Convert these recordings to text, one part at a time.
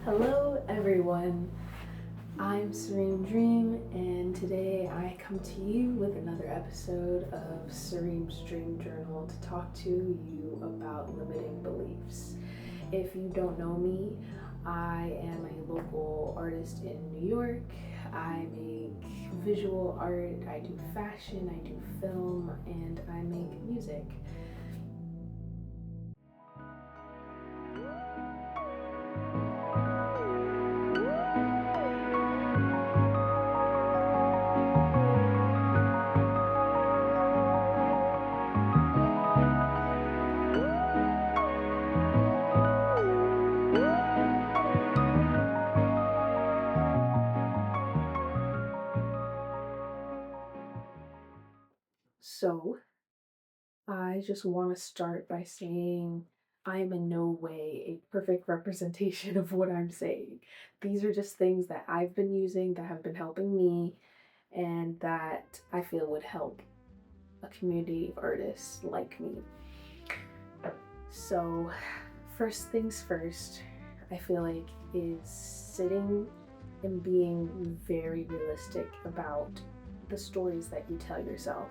Hello everyone, I'm Sarim Dream, and today I come to you with another episode of Sarim's Dream Journal to talk to you about limiting beliefs. If you don't know me, I am a local artist in New York. I make visual art, I do fashion, I do film, and I make music. So, I just want to start by saying I am in no way a perfect representation of what I'm saying. These are just things that I've been using that have been helping me and that I feel would help a community of artists like me. So, first things first, I feel like is sitting and being very realistic about the stories that you tell yourself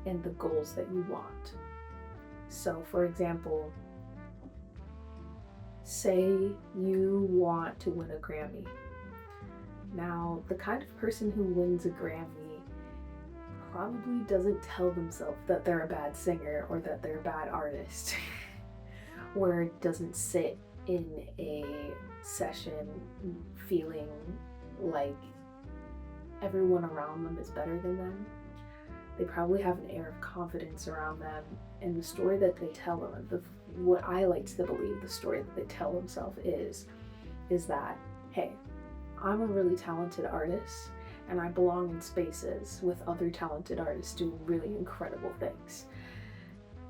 and the goals that you want. So, for example, say you want to win a Grammy. Now, the kind of person who wins a Grammy probably doesn't tell themselves that they're a bad singer or that they're a bad artist, or doesn't sit in a session feeling like everyone around them is better than them. They probably have an air of confidence around them, and the story that they tell them, what I like to believe the story that they tell themselves is that, hey, I'm a really talented artist, and I belong in spaces with other talented artists doing really incredible things.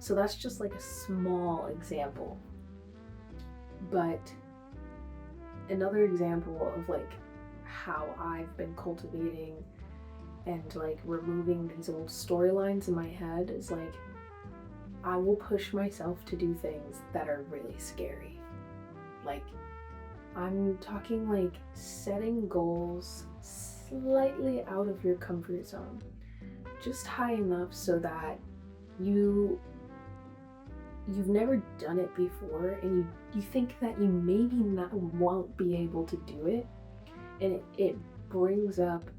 So that's just like a small example. But another example of like how I've been cultivating and like removing these old storylines in my head is like I will push myself to do things that are really scary. Like I'm talking like setting goals slightly out of your comfort zone, just high enough so that you've never done it before and you think that you maybe won't be able to do it, and it brings up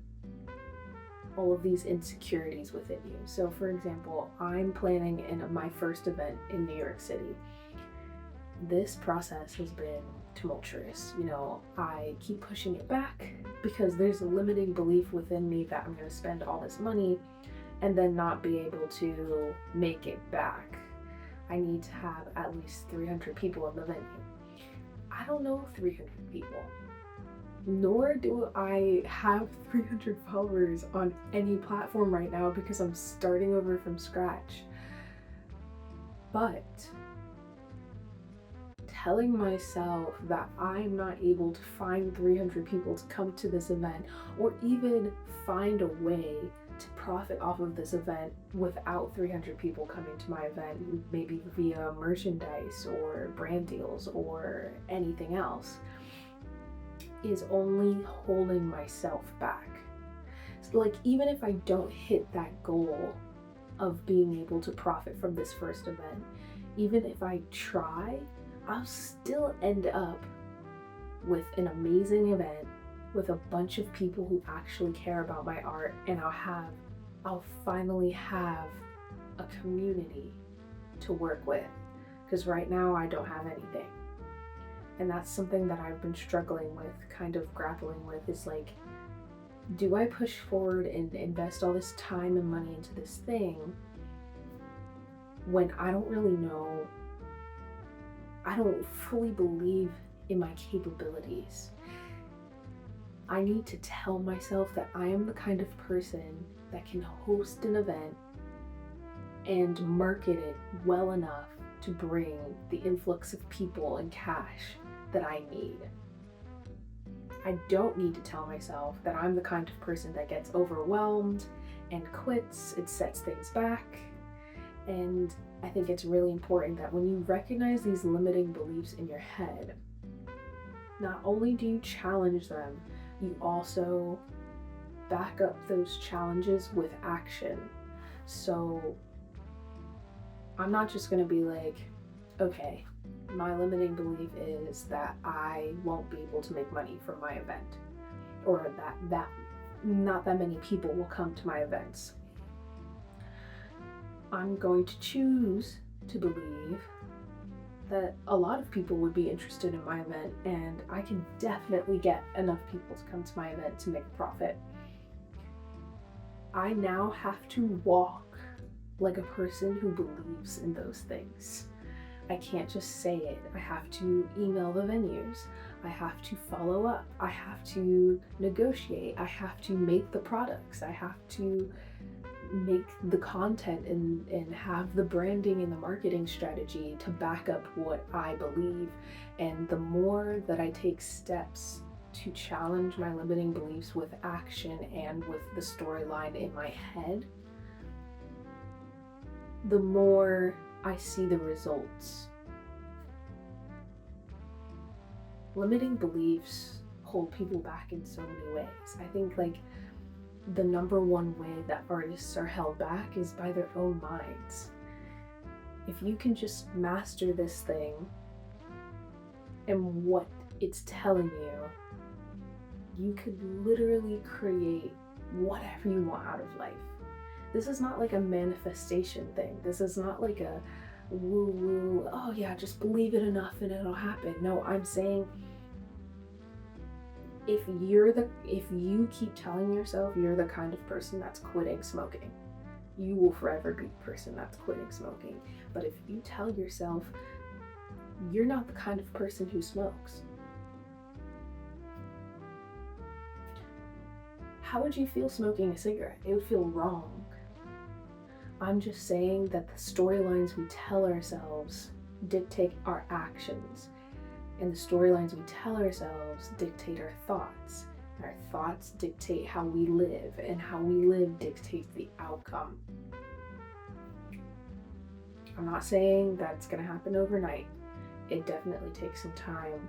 all of these insecurities within you. So for example, I'm planning my first event in New York City. This process has been tumultuous. I keep pushing it back because there's a limiting belief within me that I'm going to spend all this money and then not be able to make it back. I need to have at least 300 people in the venue. I don't know 300 people. Nor do I have 300 followers on any platform right now because I'm starting over from scratch. But telling myself that I'm not able to find 300 people to come to this event, or even find a way to profit off of this event without 300 people coming to my event, maybe via merchandise or brand deals or anything else, is only holding myself back. So like even if I don't hit that goal of being able to profit from this first event, even if I try, I'll still end up with an amazing event with a bunch of people who actually care about my art, and I'll finally have a community to work with, because right now I don't have anything. And that's something that I've been struggling with, kind of grappling with, is like, do I push forward and invest all this time and money into this thing when I don't really know, I don't fully believe in my capabilities? I need to tell myself that I am the kind of person that can host an event and market it well enough to bring the influx of people and cash that I need. I don't need to tell myself that I'm the kind of person that gets overwhelmed and quits. It sets things back. And I think it's really important that when you recognize these limiting beliefs in your head, not only do you challenge them, you also back up those challenges with action. So I'm not just going to be like, okay, my limiting belief is that I won't be able to make money from my event, or that not that many people will come to my events. I'm going to choose to believe that a lot of people would be interested in my event, and I can definitely get enough people to come to my event to make a profit. I now have to walk like a person who believes in those things. I can't just say it. I have to email the venues. I have to follow up. I have to negotiate. I have to make the products. I have to make the content and have the branding and the marketing strategy to back up what I believe. And the more that I take steps to challenge my limiting beliefs with action and with the storyline in my head, the more I see the results. Limiting beliefs hold people back in so many ways. I think like the number one way that artists are held back is by their own minds. If you can just master this thing and what it's telling you, you could literally create whatever you want out of life. This is not like a manifestation thing. This is not like a woo-woo, oh yeah, just believe it enough and it'll happen. No, I'm saying if you keep telling yourself you're the kind of person that's quitting smoking, you will forever be the person that's quitting smoking. But if you tell yourself you're not the kind of person who smokes, how would you feel smoking a cigarette? It would feel wrong. I'm just saying that the storylines we tell ourselves dictate our actions, and the storylines we tell ourselves dictate our thoughts. Our thoughts dictate how we live, and how we live dictates the outcome. I'm not saying that's gonna happen overnight. It definitely takes some time.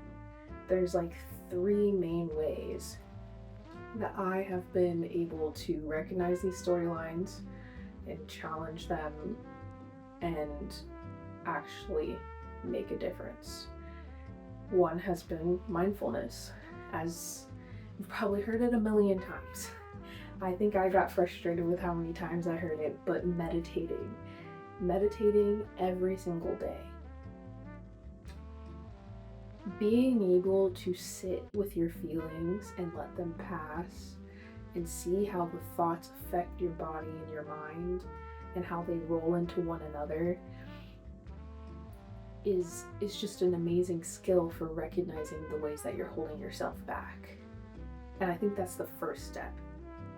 There's like 3 main ways that I have been able to recognize these storylines and challenge them and actually make a difference. One has been mindfulness, as you've probably heard it a million times. I think I got frustrated with how many times I heard it, but meditating every single day. Being able to sit with your feelings and let them pass and see how the thoughts affect your body and your mind and how they roll into one another is just an amazing skill for recognizing the ways that you're holding yourself back. And I think that's the first step.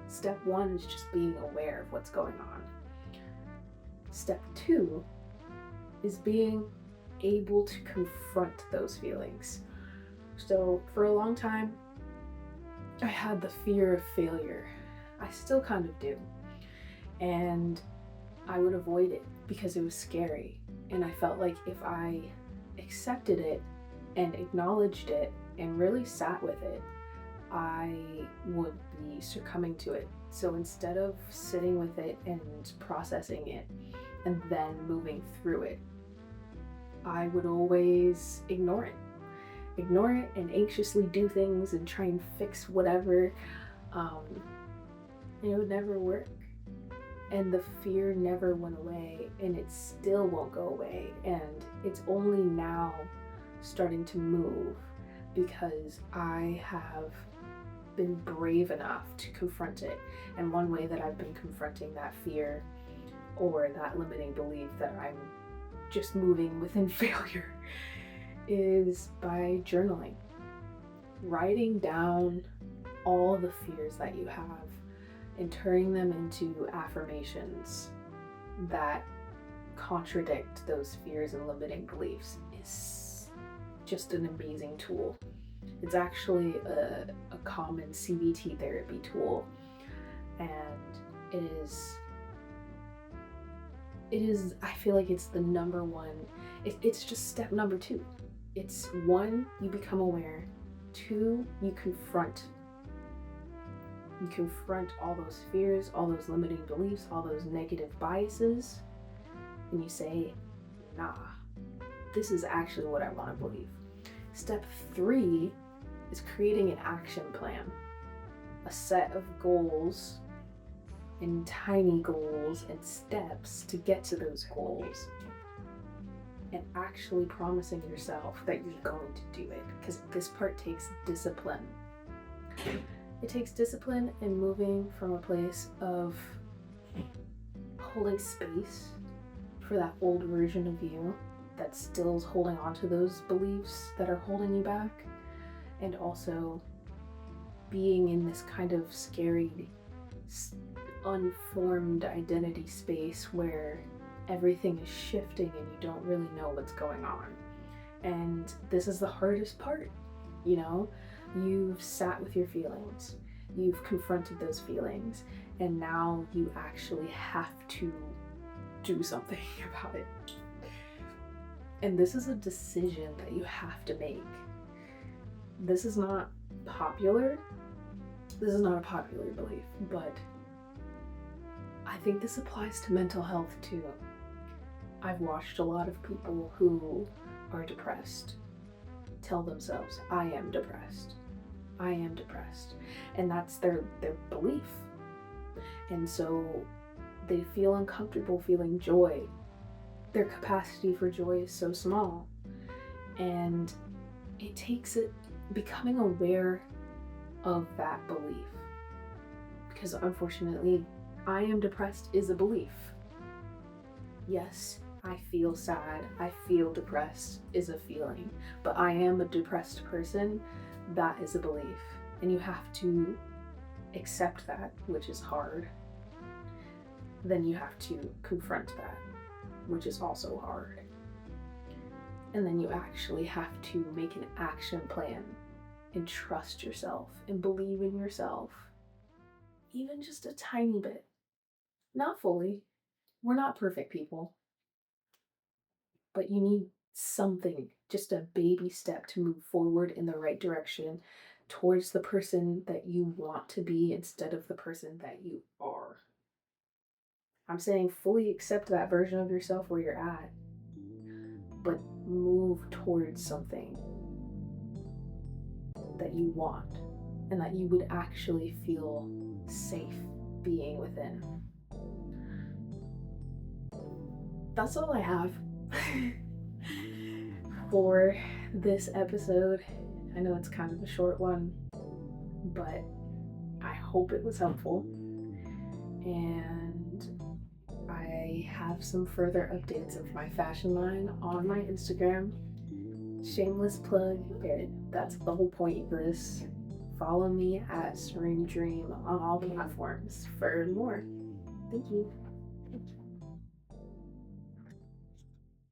Step 1 is just being aware of what's going on. Step 2 is being able to confront those feelings. So for a long time, I had the fear of failure. I still kind of do. And I would avoid it because it was scary. And I felt like if I accepted it and acknowledged it and really sat with it, I would be succumbing to it. So instead of sitting with it and processing it and then moving through it, I would always ignore it and anxiously do things and try and fix whatever. And it would never work. And the fear never went away, and it still won't go away. And it's only now starting to move because I have been brave enough to confront it. And one way that I've been confronting that fear or that limiting belief that I'm just moving within failure is by journaling. Writing down all the fears that you have and turning them into affirmations that contradict those fears and limiting beliefs is just an amazing tool. It's actually a common CBT therapy tool, and it is, I feel like it's the number one, it's just step number 2. It's 1, you become aware. 2, you confront. You confront all those fears, all those limiting beliefs, all those negative biases, and you say, nah, this is actually what I want to believe. Step 3 is creating an action plan, a set of goals and tiny goals and steps to get to those goals, and actually promising yourself that you're going to do it, because this part takes discipline. It takes discipline in moving from a place of holding space for that old version of you that still is holding on to those beliefs that are holding you back, and also being in this kind of scary, unformed identity space where everything is shifting and you don't really know what's going on. And this is the hardest part, you know? You've sat with your feelings, you've confronted those feelings, and now you actually have to do something about it. And this is a decision that you have to make. This is not popular. This is not a popular belief, but I think this applies to mental health too. I've watched a lot of people who are depressed tell themselves, I am depressed. I am depressed. And that's their belief. And so they feel uncomfortable feeling joy. Their capacity for joy is so small. And it takes it becoming aware of that belief. Because unfortunately, I am depressed is a belief. Yes, I feel sad, I feel depressed is a feeling, but I am a depressed person, that is a belief. And you have to accept that, which is hard. Then you have to confront that, which is also hard. And then you actually have to make an action plan and trust yourself and believe in yourself, even just a tiny bit. Not fully. We're not perfect people. But you need something, just a baby step to move forward in the right direction towards the person that you want to be instead of the person that you are. I'm saying fully accept that version of yourself where you're at, but move towards something that you want and that you would actually feel safe being within. That's all I have for this episode. I know it's kind of a short one, but I hope it was helpful. And I have some further updates of my fashion line on my Instagram. Shameless plug, that's the whole point of this. Follow me at Sarim Dream on all platforms for more. Thank you.